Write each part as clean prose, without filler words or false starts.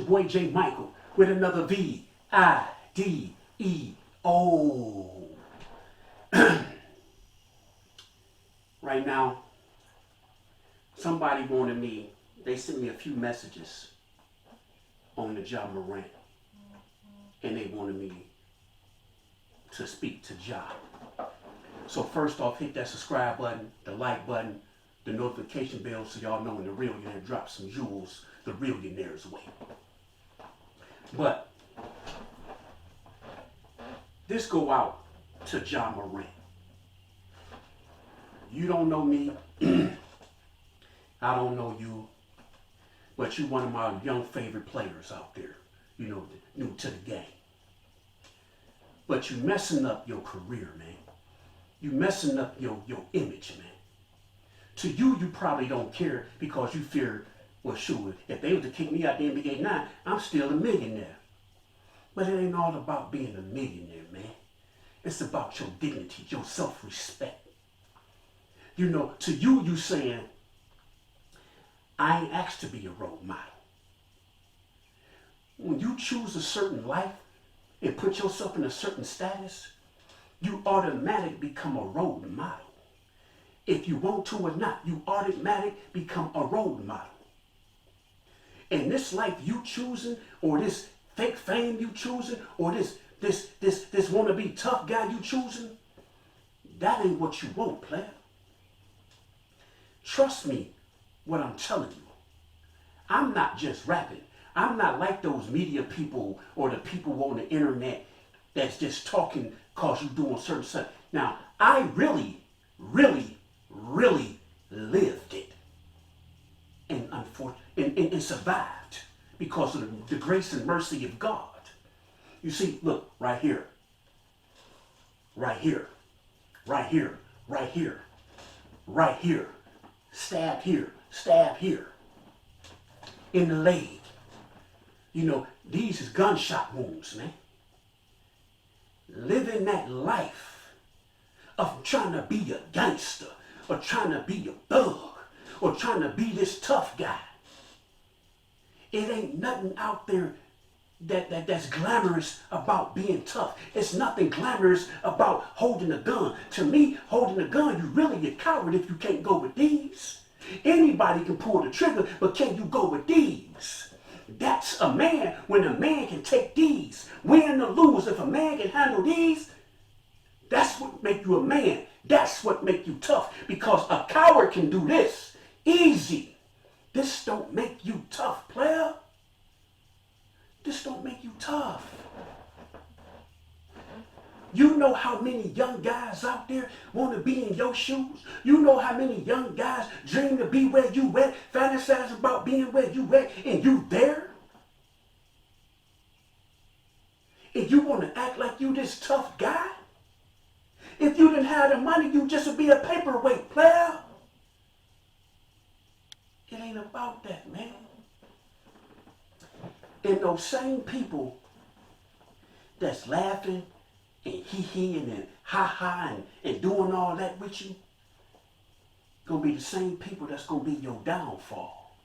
boy J. Michael with another V-I-D-E-O. Right now, somebody wanted me, they sent me a few messages on the Ja Morant. And they wanted me to speak to Ja. So first off, hit that subscribe button, the like button, the notification bell so y'all know when the Realionaire drops some jewels the Realionaire's way. But this go out to Ja Morant. You don't know me. I don't know you. But you one of my young favorite players out there. You know, new to the game. But you messing up your career, man. You messing up your image, man. To you, you probably don't care because you fear, well, sure, if they were to kick me out the NBA now, I'm still a millionaire. But it ain't all about being a millionaire, man. It's about your dignity, your self-respect. You know, to you, you saying, I ain't asked to be a role model. When you choose a certain life and put yourself in a certain status, you automatically become a role model. If you want to or not, you automatically become a role model. And this life you choosing, or this fake fame you choosing, or this wannabe tough guy you choosing, that ain't what you want, player. Trust me what I'm telling you. I'm not just rapping. I'm not like those media people or the people on the internet that's just talking because you're doing certain stuff. Now, I really lived it and survived because of the grace and mercy of God. You see, look, right here, right here, right here, right here, right here, stab here, in the leg. You know, these is gunshot wounds, man. Living that life of trying to be a gangster or trying to be a thug or trying to be this tough guy. It ain't nothing out there that's glamorous about being tough. It's nothing glamorous about holding a gun. To me, holding a gun, you really a coward if you can't go with these. Anybody can pull the trigger, but can you go with these? That's a man when a man can take these. Win or lose, if a man can handle these, that's what make you a man. That's what make you tough. Because a coward can do this easy. This don't make you tough, player. This don't make you tough. You know how many young guys out there want to be in your shoes? You know how many young guys dream to be where you at, fantasize about being where you at, and you there? And you want to act like you this tough guy? If you didn't have the money, you just would be a paperweight, player. It ain't about that, man. And those same people that's laughing and hee-heeing and ha-ha and doing all that with you, gonna be the same people that's gonna be your downfall.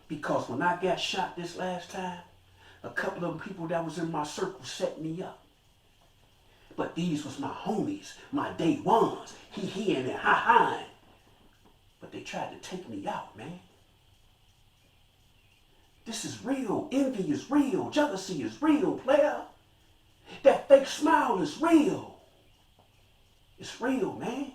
Because when I got shot this last time, a couple of people that was in my circle set me up. But these was my homies, my day ones, hee-heeing and ha-haing. But they tried to take me out, man. This is real. Envy is real. Jealousy is real, player. That fake smile is real. It's real, man.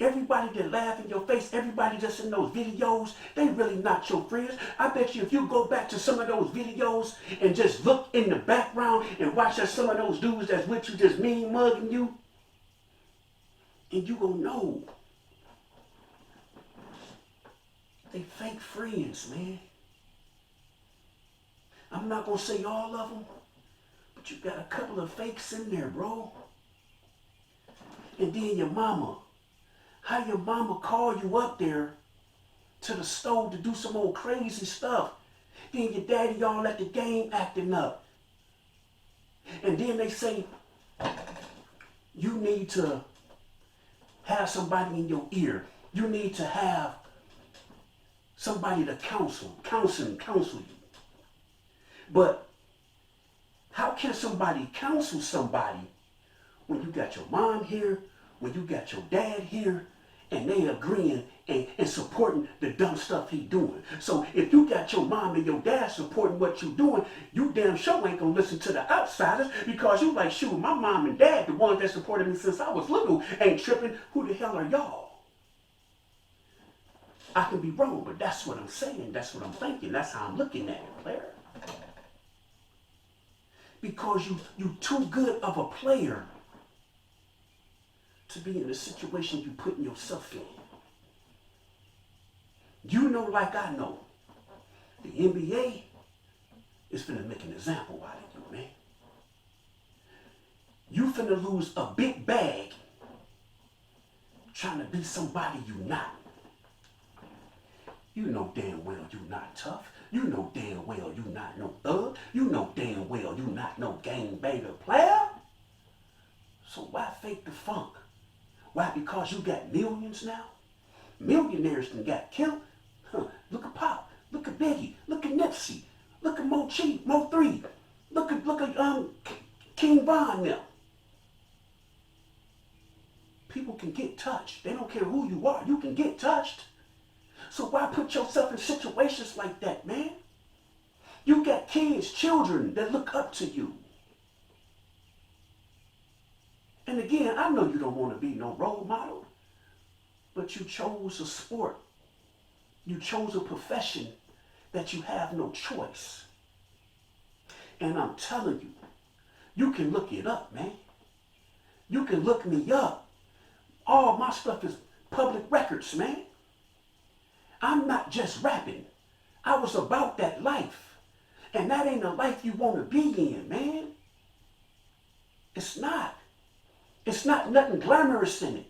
Everybody that laugh in your face, everybody that's in those videos, they really not your friends. I bet you if you go back to some of those videos and just look in the background and watch that some of those dudes that's with you just mean mugging you, and you gonna know they fake friends, man. I'm not gonna say all of them, but you got a couple of fakes in there, bro. And then your mama. How your mama call you up there to the stove to do some old crazy stuff. Then your daddy all at the game acting up. And then they say, you need to have somebody in your ear. You need to have somebody to counsel you. But how can somebody counsel somebody when you got your mom here, when you got your dad here, and they agreeing and supporting the dumb stuff he doing? So if you got your mom and your dad supporting what you doing, you damn sure ain't gonna listen to the outsiders, because you like, shoot, my mom and dad, the ones that supported me since I was little, ain't tripping. Who the hell are y'all? I can be wrong, but that's what I'm saying. That's what I'm thinking. That's how I'm looking at it, player. Because you too good of a player to be in the situation you putting yourself in. You know, like I know, the NBA is finna make an example out of you, man. You finna lose a big bag trying to be somebody you not. You know damn well you not tough. You know damn well you not no thug. You know damn well you not no gangbanger player. So why fake the funk? Why? Because you got millions now? Millionaires done got killed. Huh. Look at Pop. Look at Biggie. Look at Nipsey. Look at Mo Cheap, Mo 3. Look at King Von now. People can get touched. They don't care who you are. You can get touched. So why put yourself in situations like that, man? You got kids, children that look up to you. And again, I know you don't want to be no role model, but you chose a sport. You chose a profession that you have no choice. And I'm telling you, you can look it up, man. You can look me up. All my stuff is public records, man. I'm not just rapping. I was about that life. And that ain't a life you want to be in, man. It's not. It's not nothing glamorous in it.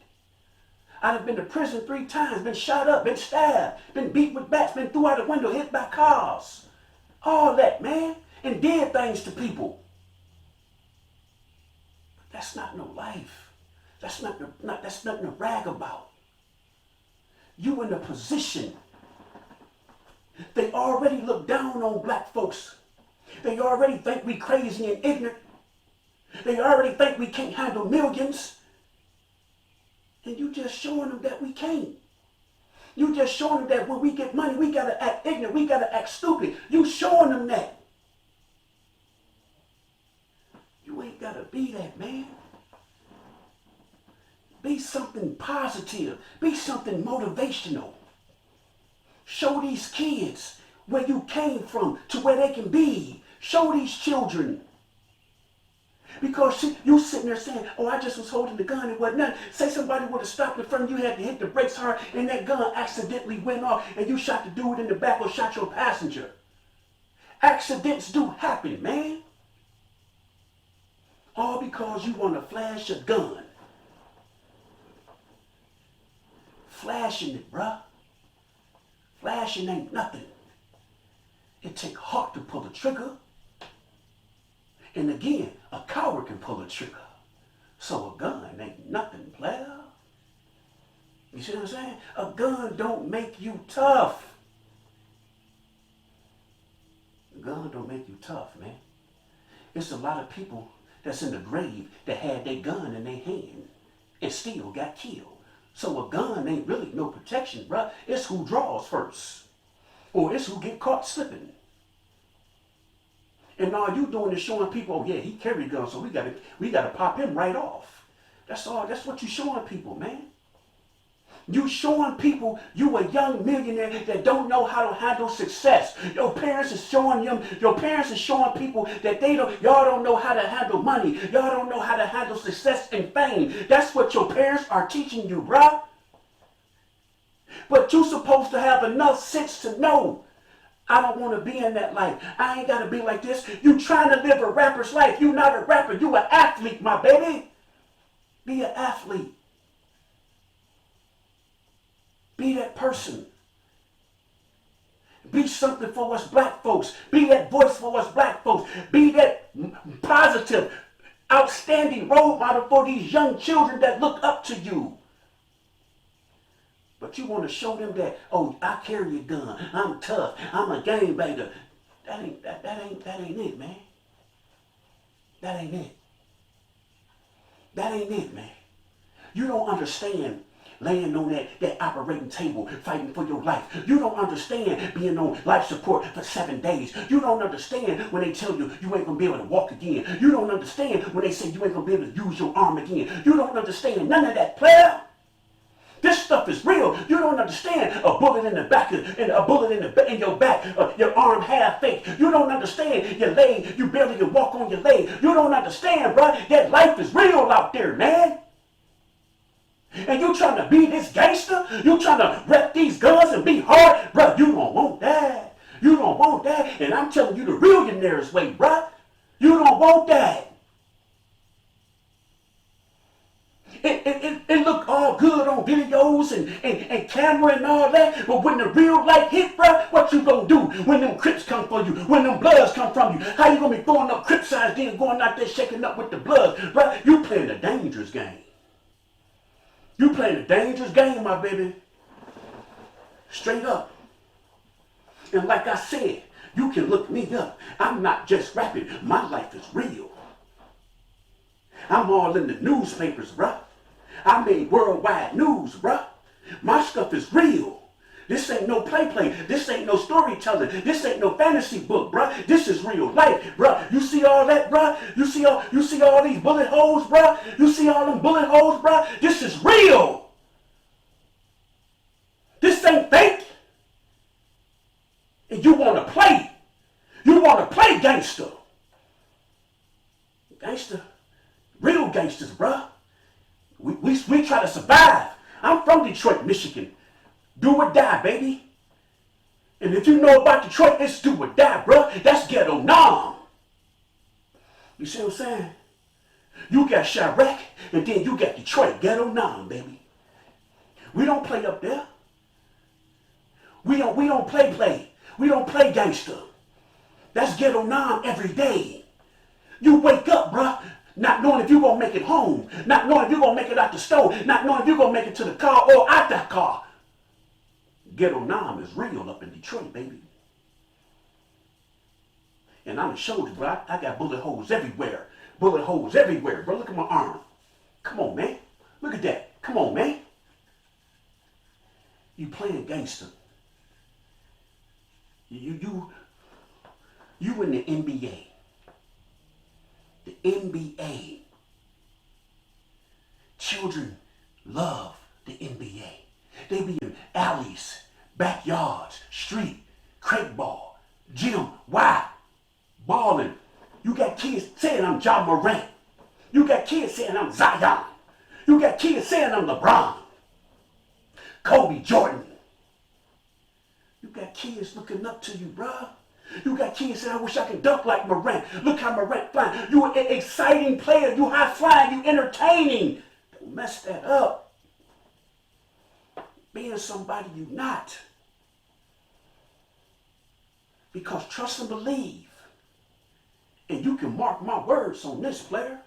I've been to prison 3 times, been shot up, been stabbed, been beat with bats, been through out a window, hit by cars. All that, man. And did things to people. But that's not no life. That's nothing to brag about. You in a position. They already look down on black folks. They already think we crazy and ignorant. They already think we can't handle millions. And you just showing them that we can't. You just showing them that when we get money, we gotta act ignorant, we gotta act stupid. You showing them that. You ain't gotta be that, man. Be something positive. Be something motivational. Show these kids where you came from to where they can be. Show these children. Because you sitting there saying, oh, I just was holding the gun and whatnot. Say somebody would have stopped in front of you, had to hit the brakes hard, and that gun accidentally went off, and you shot the dude in the back or shot your passenger. Accidents do happen, man. All because you want to flash a gun. Flashing it, bruh. Flashing ain't nothing. It take heart to pull the trigger. And again, a coward can pull a trigger. So a gun ain't nothing, player. You see what I'm saying? A gun don't make you tough. A gun don't make you tough, man. It's a lot of people that's in the grave that had their gun in their hand and still got killed. So a gun ain't really no protection, bruh. It's who draws first. Or it's who get caught slipping. And all you doing is showing people, oh yeah, he carried guns, so we gotta pop him right off. That's all. That's what you showing people, man. You showing people you a young millionaire that don't know how to handle success. Your parents is showing them. Your parents is showing people that y'all don't know how to handle money. Y'all don't know how to handle success and fame. That's what your parents are teaching you, bruh. But you supposed to have enough sense to know. I don't want to be in that life. I ain't got to be like this. You trying to live a rapper's life. You not a rapper. You an athlete, my baby. Be an athlete. Be that person. Be something for us black folks. Be that voice for us black folks. Be that positive, outstanding role model for these young children that look up to you. But you want to show them that, oh, I carry a gun. I'm tough. I'm a gangbanger. That ain't it, man. That ain't it. That ain't it, man. You don't understand laying on that operating table, fighting for your life. You don't understand being on life support for 7 days. You don't understand when they tell you you ain't gonna be able to walk again. You don't understand when they say you ain't gonna be able to use your arm again. You don't understand none of that, player. This stuff is real. You don't understand a bullet in the back and a bullet in your back, your arm half fake. You don't understand your leg. You barely can walk on your leg. You don't understand, bro. That life is real out there, man. And you trying to be this gangster? You trying to rep these guns and be hard? Bro, you don't want that. You don't want that. And I'm telling you the millionaire's way, bro. You don't want that. It looked all good on videos and camera and all that, but when the real life hit, bro, what you gonna do when them Crips come for you, when them Bloods come from you? How you gonna be throwing up Crip signs then going out there shaking up with the Bloods? Bro, you playing a dangerous game. You playing a dangerous game, my baby. Straight up. And like I said, you can look me up. I'm not just rapping. My life is real. I'm all in the newspapers, bruh. I made worldwide news, bruh. My stuff is real. This ain't no play. This ain't no storytelling. This ain't no fantasy book, bruh. This is real life, bruh. You see all that, bruh? You see all these bullet holes, bruh? You see all them bullet holes, bruh? This is real. This ain't fake. And you want to play. You want to play gangster. Gangster. Real gangsters, bruh. We try to survive. I'm from Detroit, Michigan. Do or die, baby. And if you know about Detroit, it's do or die, bruh. That's ghetto nom. You see what I'm saying? You got Chirac, and then you got Detroit, ghetto nom, baby. We don't play up there. We don't play. We don't play gangster. That's ghetto nom every day. You wake up, bruh. Not knowing if you're going to make it home. Not knowing if you're going to make it out the store. Not knowing if you're going to make it to the car or out that car. Ghetto nom is real up in Detroit, baby. And I'm going to show you, bro. I got bullet holes everywhere. Bullet holes everywhere, bro. Look at my arm. Come on, man. Look at that. Come on, man. You playing gangster. You in the NBA. The NBA. Children love the NBA. They be in alleys, backyards, street, crate ball, gym. Why? Balling. You got kids saying I'm John Morant. You got kids saying I'm Zion. You got kids saying I'm LeBron. Kobe Jordan. You got kids looking up to you, bruh. You got kids saying, I wish I could dunk like Morant. Look how Morant flying. You an exciting player. You high flying. You entertaining. Don't mess that up. Being somebody you not. Because trust and believe. And you can mark my words on this, player.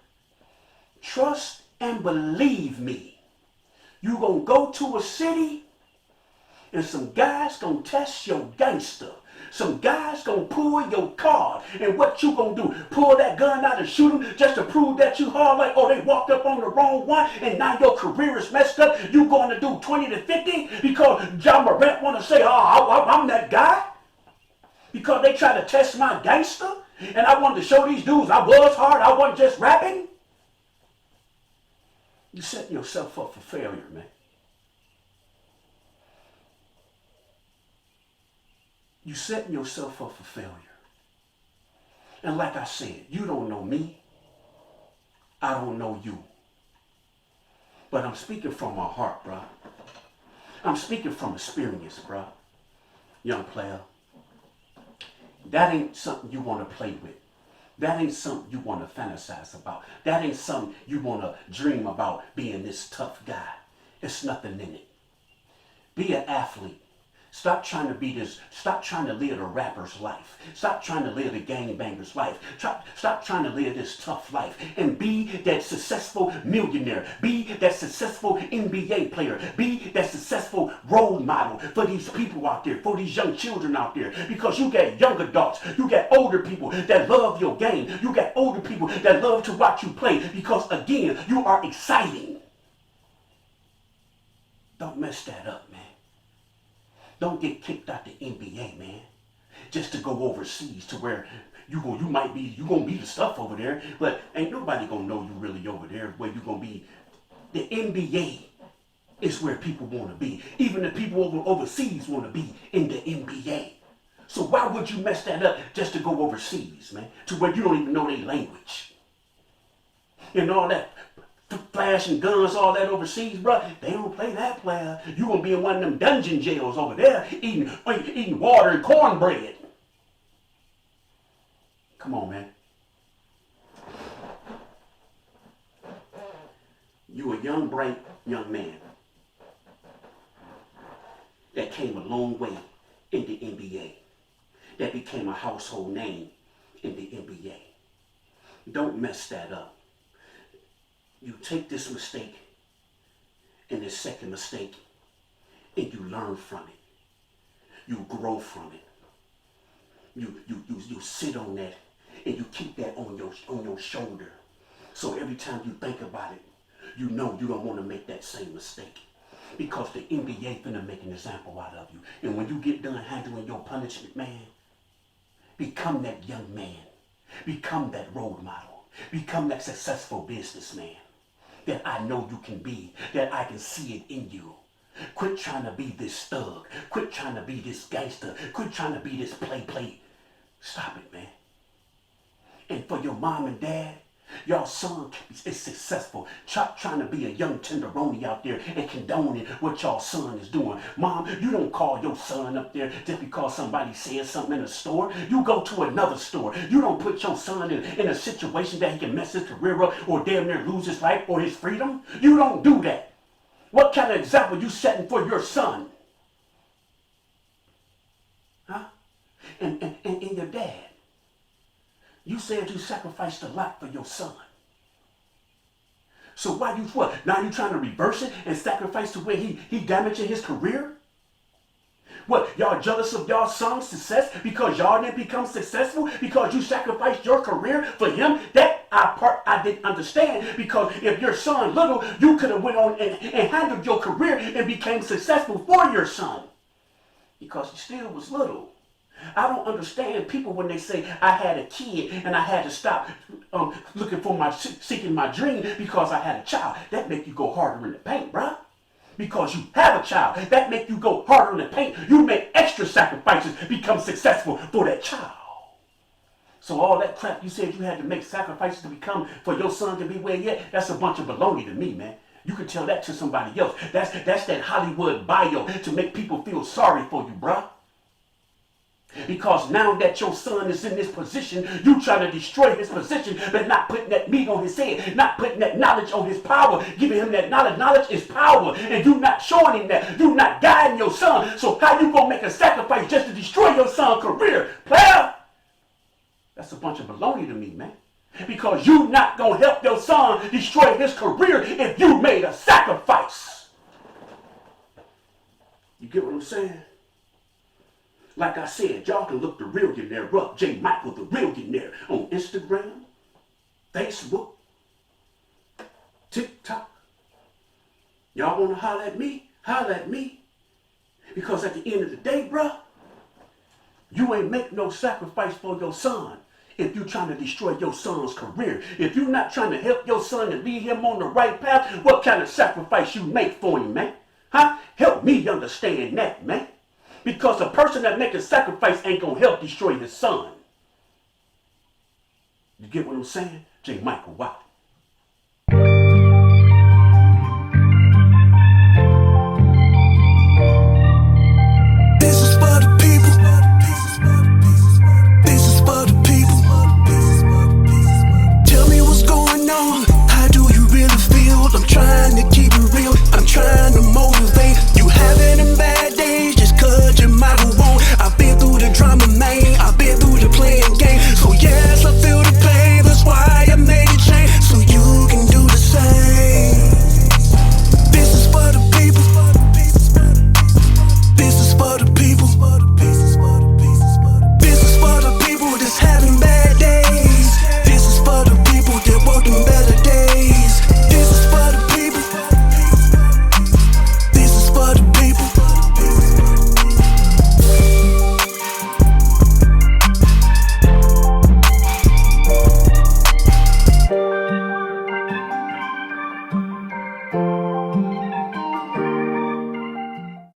Trust and believe me. You gonna go to a city and some guys gonna test your gangster. Some guys gonna pull your card. And what you gonna do? Pull that gun out and shoot them just to prove that you hard like, oh, they walked up on the wrong one and now your career is messed up. You going to do 20 to 50 because John Morant want to say, oh, I'm that guy? Because they try to test my gangster? And I wanted to show these dudes I was hard. I wasn't just rapping? You're setting yourself up for failure, man. You're setting yourself up for failure. And like I said, you don't know me. I don't know you. But I'm speaking from my heart, bro. I'm speaking from experience, bro. Young player. That ain't something you want to play with. That ain't something you want to fantasize about. That ain't something you want to dream about being this tough guy. It's nothing in it. Be an athlete. Stop trying to live the rapper's life. Stop trying to live the gangbanger's life. Stop trying to live this tough life and be that successful millionaire. Be that successful NBA player. Be that successful role model for these people out there, for these young children out there. Because you got young adults, you got older people that love your game. You got older people that love to watch you play because, again, you are exciting. Don't mess that up, man. Don't get kicked out the NBA, man, just to go overseas to where you gonna be the stuff over there, but ain't nobody gonna know you really over there where you gonna be. The NBA is where people want to be. Even the people overseas want to be in the NBA. So why would you mess that up just to go overseas, man, to where you don't even know their language and all that? Flashing guns, all that overseas, bro. They don't play that player. You gonna be in one of them dungeon jails over there eating water and cornbread. Come on, man. You a young, bright young man that came a long way in the NBA, that became a household name in the NBA. Don't mess that up. You take this mistake and this second mistake and you learn from it. You grow from it. You sit on that and you keep that on your shoulder. So every time you think about it, you know you don't want to make that same mistake. Because the NBA finna make an example out of you. And when you get done handling your punishment, man, become that young man. Become that role model. Become that successful businessman that I know you can be, that I can see it in you. Quit trying to be this thug. Quit trying to be this gangster. Quit trying to be this play. Stop it, man. And for your mom and dad, your son is successful. Stop trying to be a young tenderoni out there and condoning what your son is doing. Mom, you don't call your son up there just because somebody says something in a store. You go to another store. You don't put your son in a situation that he can mess his career up or damn near lose his life or his freedom. You don't do that. What kind of example you setting for your son? Huh? And your dad. You said you sacrificed a lot for your son. So why you what? Now you trying to reverse it and sacrifice to where he damaging his career? What, y'all jealous of y'all son's success because y'all didn't become successful because you sacrificed your career for him? That I didn't understand, because if your son little, you could have went on and handled your career and became successful for your son because he still was little. I don't understand people when they say I had a kid and I had to stop seeking my dream because I had a child. That make you go harder in the paint, bruh. Because you have a child, that make you go harder in the paint. You make extra sacrifices, become successful for that child. So all that crap you said you had to make sacrifices to become for your son to be where he at, that's a bunch of baloney to me, man. You can tell that to somebody else. That's that Hollywood bio to make people feel sorry for you, bruh. Because now that your son is in this position, you trying to destroy his position, but not putting that meat on his head, not putting that knowledge on his power, giving him that knowledge. Knowledge is power, and you not showing him that. You not guiding your son. So how you gonna make a sacrifice just to destroy your son's career, player? That's a bunch of baloney to me, man. Because you not gonna help your son destroy his career if you made a sacrifice. You get what I'm saying? Like I said, y'all can look the Realionaire up, J. Michael the Realionaire, on Instagram, Facebook, TikTok. Y'all want to holler at me? Holler at me. Because at the end of the day, bruh, you ain't make no sacrifice for your son if you trying to destroy your son's career. If you not trying to help your son and lead him on the right path, what kind of sacrifice you make for him, man? Huh? Help me understand that, man. Because a person that make a sacrifice ain't going to help destroy his son. You get what I'm saying? J. Michael, wow.